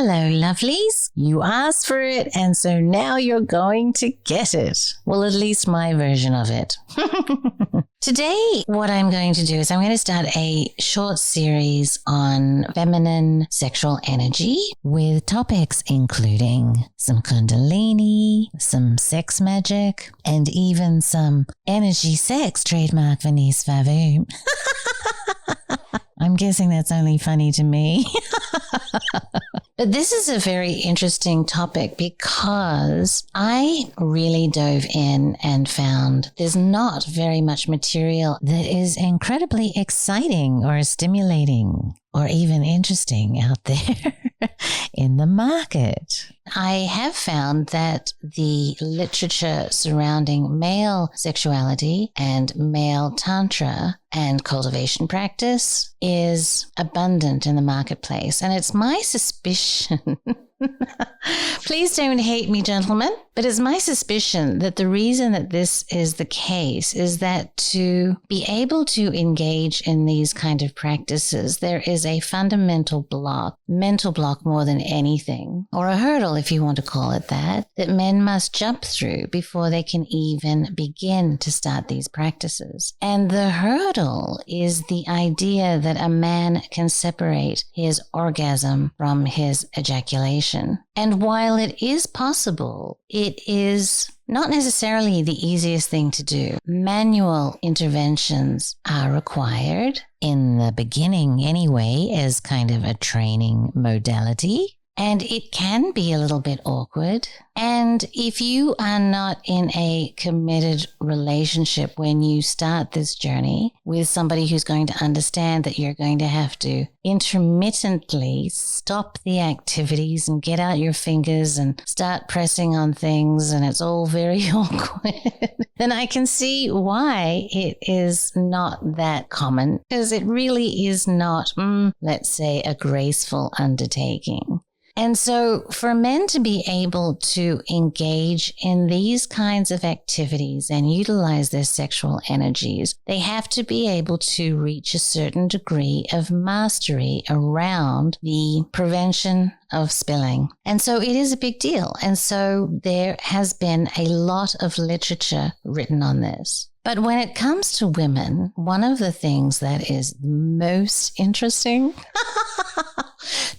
Hello, lovelies. You asked for it, and so now you're going to get it. Well, at least my version of it. Today, what I'm going to do is I'm going to start a short series on feminine sexual energy with topics including some Kundalini, some sex magic, and even some energy sex, trademark Venice Vavoom. I'm guessing that's only funny to me. But this is a very interesting topic because I really dove in and found there's not very much material that is incredibly exciting or stimulating or even interesting out there in the market. I have found that the literature surrounding male sexuality and male tantra and cultivation practice is abundant in the marketplace. And it's my suspicion, please don't hate me, gentlemen, but it's my suspicion that the reason that this is the case is that to be able to engage in these kind of practices, there is a fundamental block, mental block more than anything, or a hurdle, if you want to call it that men must jump through before they can even begin to start these practices. And the hurdle is the idea that a man can separate his orgasm from his ejaculation. And while it is possible, it is not necessarily the easiest thing to do. Manual interventions are required in the beginning anyway as kind of a training modality. And it can be a little bit awkward. And if you are not in a committed relationship when you start this journey with somebody who's going to understand that you're going to have to intermittently stop the activities and get out your fingers and start pressing on things, and it's all very awkward, then I can see why it is not that common, because it really is not, let's say, a graceful undertaking. And so for men to be able to engage in these kinds of activities and utilize their sexual energies, they have to be able to reach a certain degree of mastery around the prevention of spilling. And so it is a big deal. And so there has been a lot of literature written on this. But when it comes to women, one of the things that is most interesting,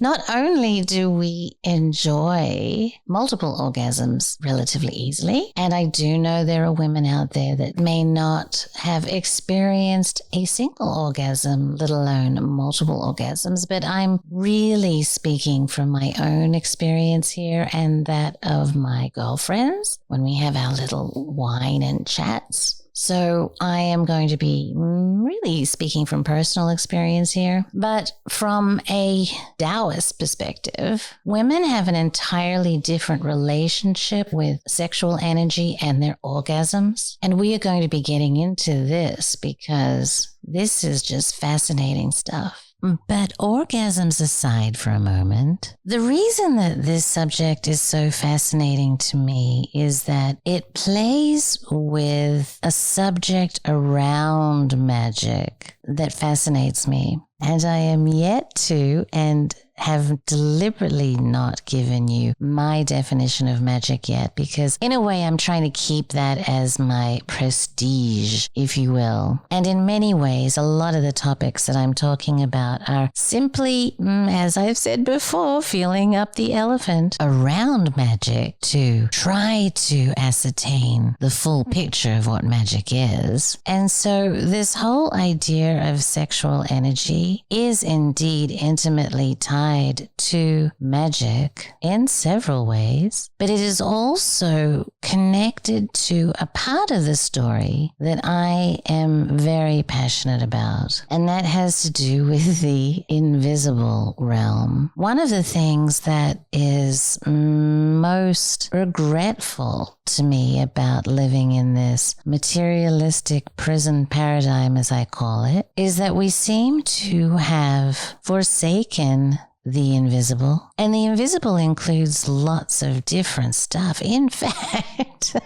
not only do we enjoy multiple orgasms relatively easily, and I do know there are women out there that may not have experienced a single orgasm, let alone multiple orgasms, but I'm really speaking from my own experience here and that of my girlfriends when we have our little wine and chats. So I am going to be really speaking from personal experience here. But from a Taoist perspective, women have an entirely different relationship with sexual energy and their orgasms. And we are going to be getting into this because this is just fascinating stuff. But orgasms aside for a moment, the reason that this subject is so fascinating to me is that it plays with a subject around magic that fascinates me. And I am yet to, and have deliberately not given you my definition of magic yet, because in a way I'm trying to keep that as my prestige, if you will. And in many ways, a lot of the topics that I'm talking about are simply, as I've said before, feeling up the elephant around magic to try to ascertain the full picture of what magic is. And so this whole idea of sexual energy is indeed intimately tied to magic in several ways, but it is also connected to a part of the story that I am very passionate about, and that has to do with the invisible realm. One of the things that is most regretful to me about living in this materialistic prison paradigm, as I call it, is that we seem to have forsaken the invisible. And the invisible includes lots of different stuff. In fact,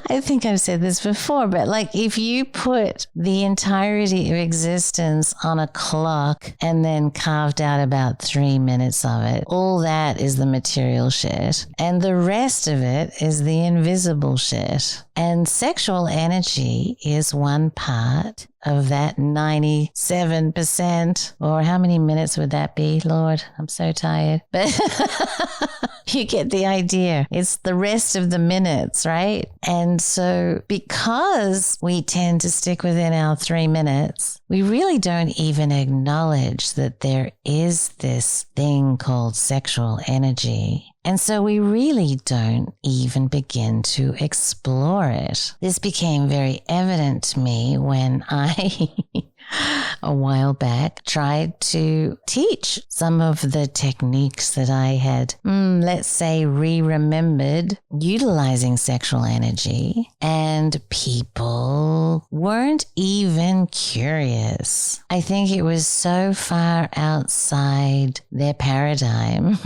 I think I've said this before, but like if you put the entirety of existence on a clock and then carved out about 3 minutes of it, all that is the material shit. And the rest of it is the invisible shit. And sexual energy is one part of that 97%, or how many minutes would that be, Lord? I'm so tired. But you get the idea. It's the rest of the minutes, right? And so because we tend to stick within our 3 minutes, we really don't even acknowledge that there is this thing called sexual energy. And so we really don't even begin to explore it. This became very evident to me when I, a while back, tried to teach some of the techniques that I had, let's say, remembered utilizing sexual energy. And people weren't even curious. I think it was so far outside their paradigm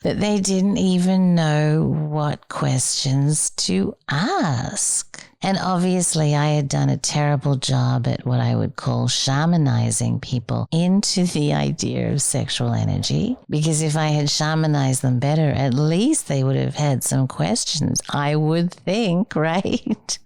that they didn't even know what questions to ask. And obviously I had done a terrible job at what I would call shamanizing people into the idea of sexual energy, because if I had shamanized them better, at least they would have had some questions, I would think, right?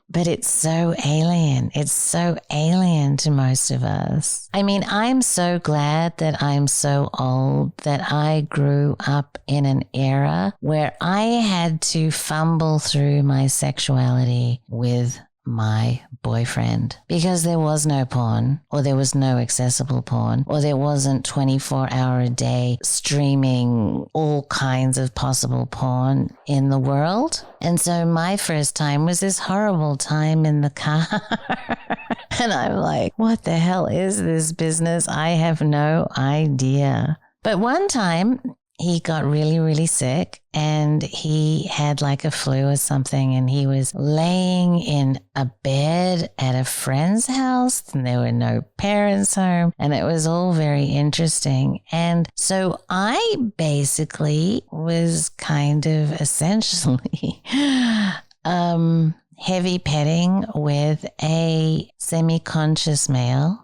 But it's so alien. It's so alien to most of us. I mean, I'm so glad that I'm so old that I grew up in an era where I had to fumble through my sexuality with my boyfriend, because there was no porn, or there was no accessible porn, or there wasn't 24-hour a day streaming all kinds of possible porn in the world. And so my first time was this horrible time in the car. And I'm like, what the hell is this business? I have no idea. But one time he got really, really sick, and he had like a flu or something, and he was laying in a bed at a friend's house, and there were no parents home, and it was all very interesting. And so I basically was kind of essentially heavy petting with a semi-conscious male.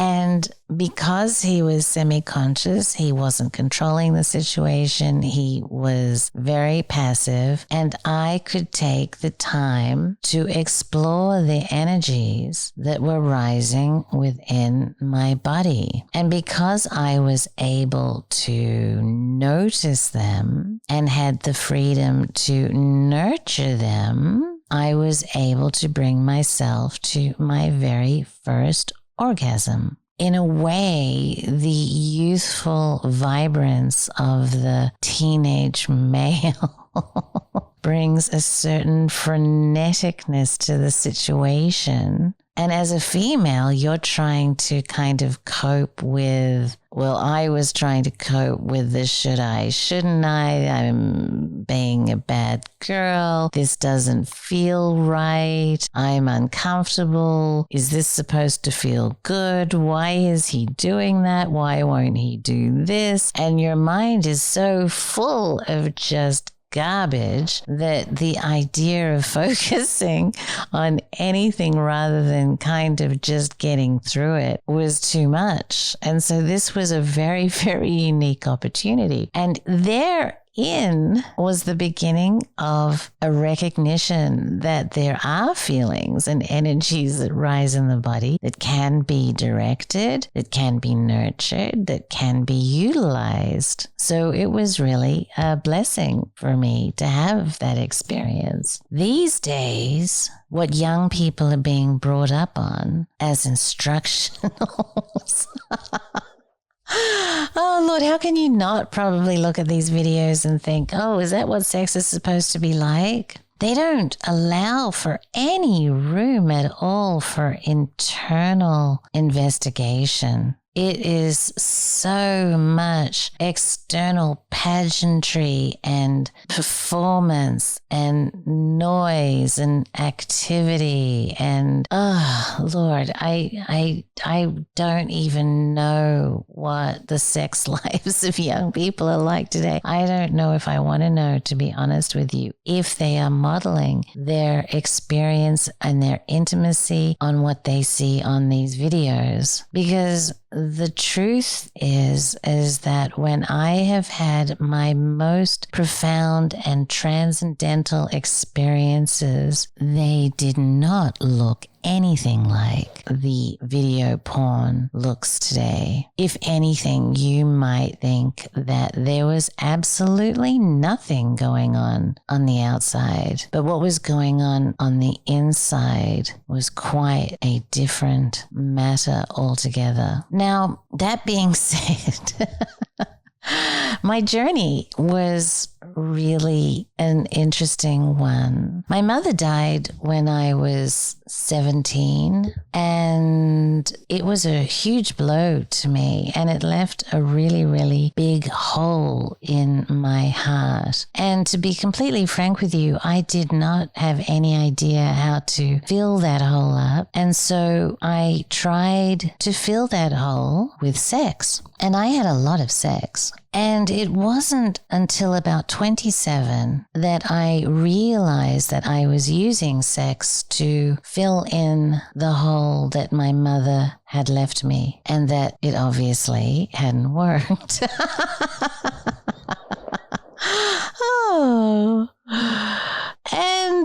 And because he was semi-conscious, he wasn't controlling the situation. He was very passive, and I could take the time to explore the energies that were rising within my body. And because I was able to notice them and had the freedom to nurture them, I was able to bring myself to my very first orgasm. In a way, the youthful vibrance of the teenage male brings a certain freneticness to the situation. And as a female, you're trying to kind of cope with, well, I was trying to cope with the should I, shouldn't I? I'm being a bad girl. This doesn't feel right. I'm uncomfortable. Is this supposed to feel good? Why is he doing that? Why won't he do this? And your mind is so full of just garbage that the idea of focusing on anything rather than kind of just getting through it was too much. And so this was a very, very unique opportunity. And therein was the beginning of a recognition that there are feelings and energies that rise in the body that can be directed, that can be nurtured, that can be utilized. So it was really a blessing for me to have that experience. These days, what young people are being brought up on as instructionals. Oh, Lord, how can you not probably look at these videos and think, oh, is that what sex is supposed to be like? They don't allow for any room at all for internal investigation. It is so much external pageantry and performance and noise and activity and Lord, I don't even know what the sex lives of young people are like today. I don't know if I want to know, to be honest with you, if they are modeling their experience and their intimacy on what they see on these videos. Because the truth is that when I have had my most profound and transcendental experiences, they did not look anything like the video porn looks today. If anything, you might think that there was absolutely nothing going on the outside. But what was going on the inside was quite a different matter altogether. Now, that being said, my journey was really an interesting one. My mother died when I was 17, and it was a huge blow to me, and it left a really, really big hole in my heart. And to be completely frank with you, I did not have any idea how to fill that hole up. And so I tried to fill that hole with sex. And I had a lot of sex. And it wasn't until about 27 that I realized that I was using sex to fill in the hole that my mother had left me, and that it obviously hadn't worked.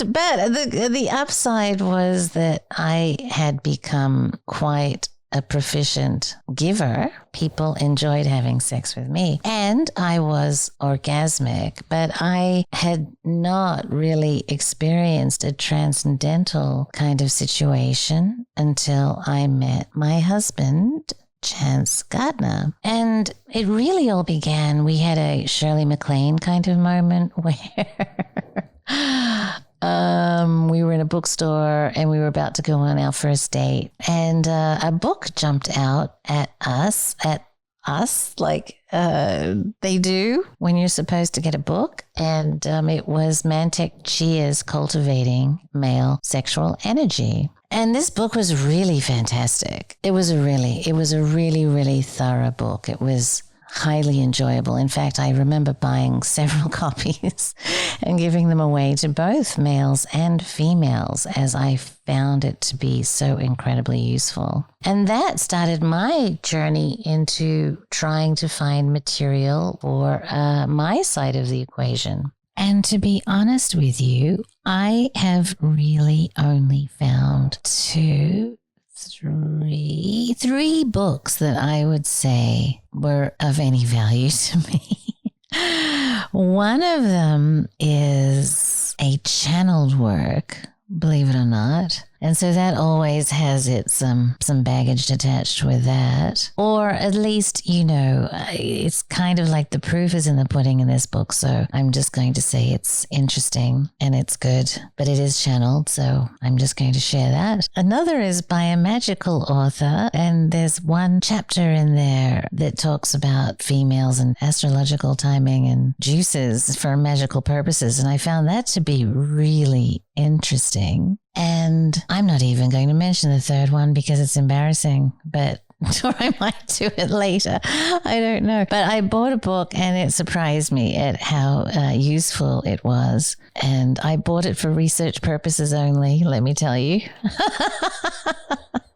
But the upside was that I had become quite a proficient giver. People enjoyed having sex with me, and I was orgasmic, but I had not really experienced a transcendental kind of situation until I met my husband, Chance Gardner. And it really all began, we had a Shirley MacLaine kind of moment where we were in a bookstore and we were about to go on our first date, and a book jumped out at us like they do when you're supposed to get a book. And it was Mantek Chia's Cultivating Male Sexual Energy. And this book was really fantastic. It was a really, really thorough book. It was highly enjoyable. In fact, I remember buying several copies and giving them away to both males and females, as I found it to be so incredibly useful. And that started my journey into trying to find material for my side of the equation. And to be honest with you, I have really only found three books that I would say were of any value to me. One of them is a channeled work, believe it or not. And so that always has some baggage attached with that. Or at least, it's kind of like the proof is in the pudding in this book. So I'm just going to say it's interesting and it's good, but it is channeled. So I'm just going to share that. Another is by a magical author. And there's one chapter in there that talks about females and astrological timing and juices for magical purposes. And I found that to be really interesting. And I'm not even going to mention the third one because it's embarrassing, or I might do it later. I don't know. But I bought a book and it surprised me at how useful it was. And I bought it for research purposes only, let me tell you.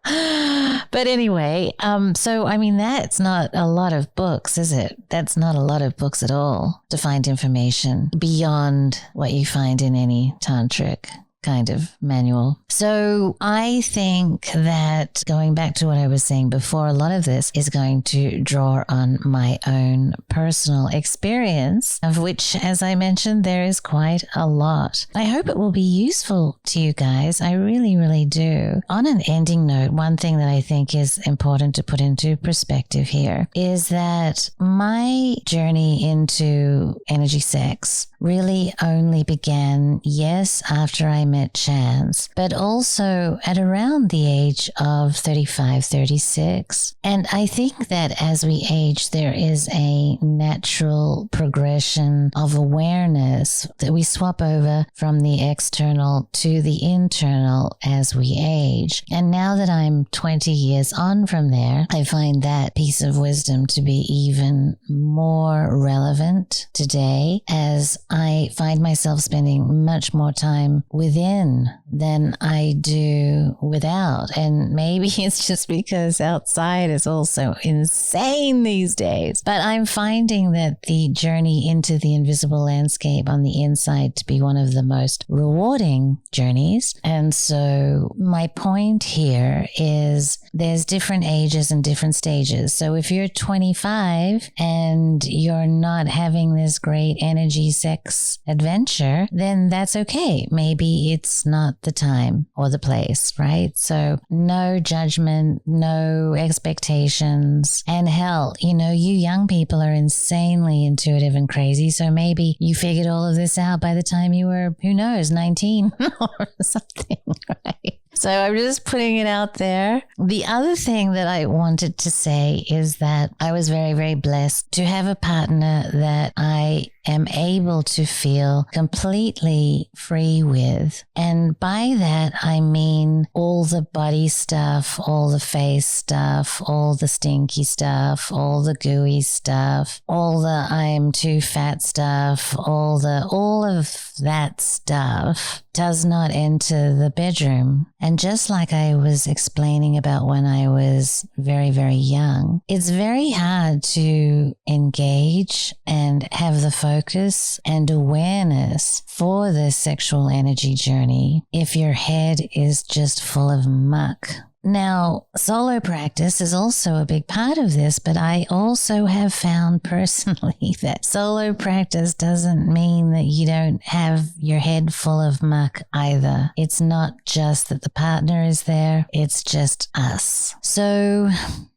But anyway, that's not a lot of books, is it? That's not a lot of books at all to find information beyond what you find in any tantric kind of manual. So I think that, going back to what I was saying before, a lot of this is going to draw on my own personal experience, of which, as I mentioned, there is quite a lot. I hope it will be useful to you guys. I really, really do. On an ending note, one thing that I think is important to put into perspective here is that my journey into energy sex really only began, yes, after I met Chance, but also at around the age of 35, 36. And I think that as we age, there is a natural progression of awareness that we swap over from the external to the internal as we age. And now that I'm 20 years on from there, I find that piece of wisdom to be even more relevant today, as I find myself spending much more time within than I do without. And maybe it's just because outside is also insane these days. But I'm finding that the journey into the invisible landscape on the inside to be one of the most rewarding journeys. And so my point here is there's different ages and different stages. So if you're 25 and you're not having this great energy sex adventure, then that's okay. Maybe it's not the time or the place, right? So no judgment, no expectations. And hell, you young people are insanely intuitive and crazy. So maybe you figured all of this out by the time you were, 19 or something, right? So I'm just putting it out there. The other thing that I wanted to say is that I was very, very blessed to have a partner that I am able to feel completely free with. And by that, I mean all the body stuff, all the face stuff, all the stinky stuff, all the gooey stuff, all the I'm too fat stuff, all of that stuff does not enter the bedroom. And just like I was explaining about when I was very, very young, it's very hard to engage and have the focus and awareness for the sexual energy journey if your head is just full of muck. Now, solo practice is also a big part of this, but I also have found personally that solo practice doesn't mean that you don't have your head full of muck either. It's not just that the partner is there, it's just us. So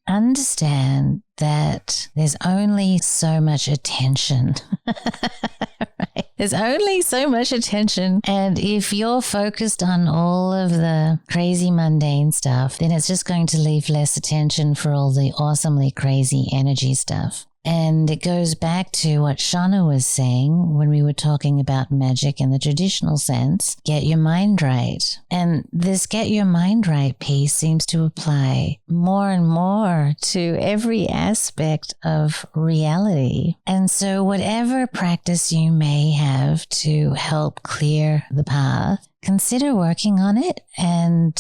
understand that there's only so much attention. Right? There's only so much attention. And if you're focused on all of the crazy mundane stuff, then it's just going to leave less attention for all the awesomely crazy energy stuff. And it goes back to what Shauna was saying when we were talking about magic in the traditional sense. Get your mind right. And this get your mind right piece seems to apply more and more to every aspect of reality. And so whatever practice you may have to help clear the path, consider working on it, and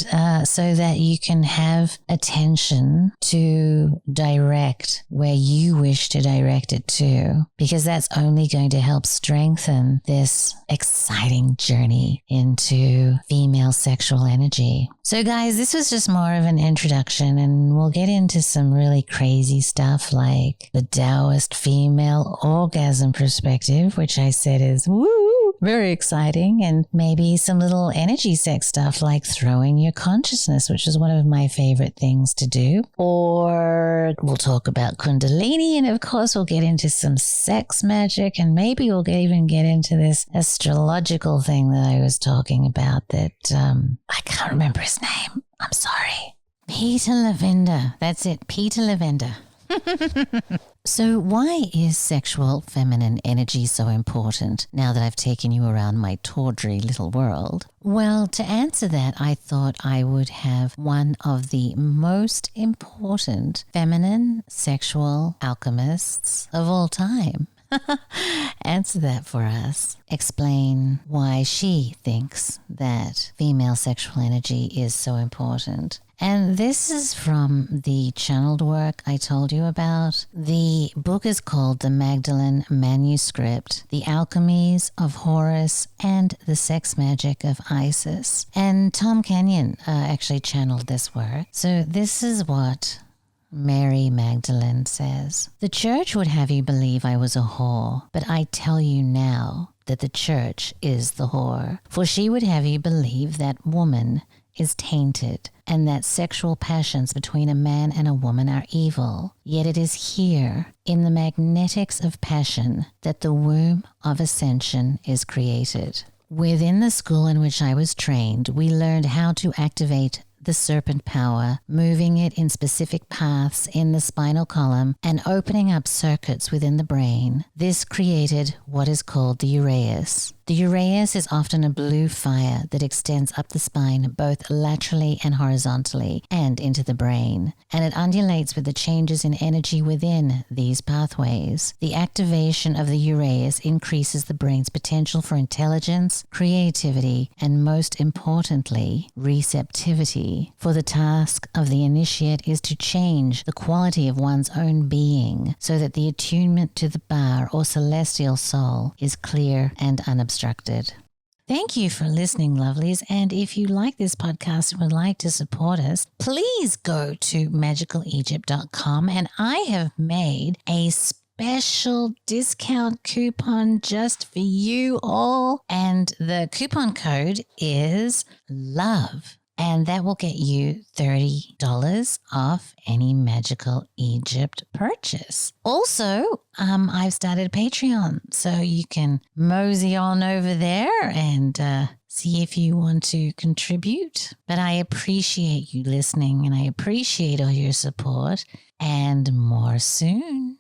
so that you can have attention to direct where you wish to direct it to, because that's only going to help strengthen this exciting journey into female sexual energy. So guys, this was just more of an introduction, and we'll get into some really crazy stuff like the Taoist female orgasm perspective, which I said is very exciting, and maybe some little energy sex stuff like throwing your consciousness, which is one of my favorite things to do. Or we'll talk about Kundalini, and of course we'll get into some sex magic, and maybe we'll even get into this astrological thing that I was talking about that I can't remember his name. I'm sorry. Peter Lavender. That's it. Peter Lavender. So why is sexual feminine energy so important now that I've taken you around my tawdry little world? Well, to answer that, I thought I would have one of the most important feminine sexual alchemists of all time answer that for us. Explain why she thinks that female sexual energy is so important. And this is from the channeled work I told you about. The book is called The Magdalen Manuscript, The Alchemies of Horus and the Sex Magic of Isis. And Tom Kenyon actually channeled this work. So this is what Mary Magdalene says. The church would have you believe I was a whore, but I tell you now that the church is the whore. For she would have you believe that woman is tainted and that sexual passions between a man and a woman are evil. Yet it is here, in the magnetics of passion, that the womb of ascension is created. Within the school in which I was trained, we learned how to activate the serpent power, moving it in specific paths in the spinal column and opening up circuits within the brain. This created what is called the uraeus. The uraeus is often a blue fire that extends up the spine both laterally and horizontally and into the brain, and it undulates with the changes in energy within these pathways. The activation of the uraeus increases the brain's potential for intelligence, creativity, and most importantly, receptivity. For the task of the initiate is to change the quality of one's own being so that the attunement to the bar or celestial soul is clear and unobstructed. Thank you for listening, lovelies. And if you like this podcast and would like to support us, please go to magicalegypt.com, and I have made a special discount coupon just for you all. And the coupon code is LOVE. And that will get you $30 off any Magical Egypt purchase. Also, I've started a Patreon, so you can mosey on over there and see if you want to contribute. But I appreciate you listening, and I appreciate all your support, and more soon.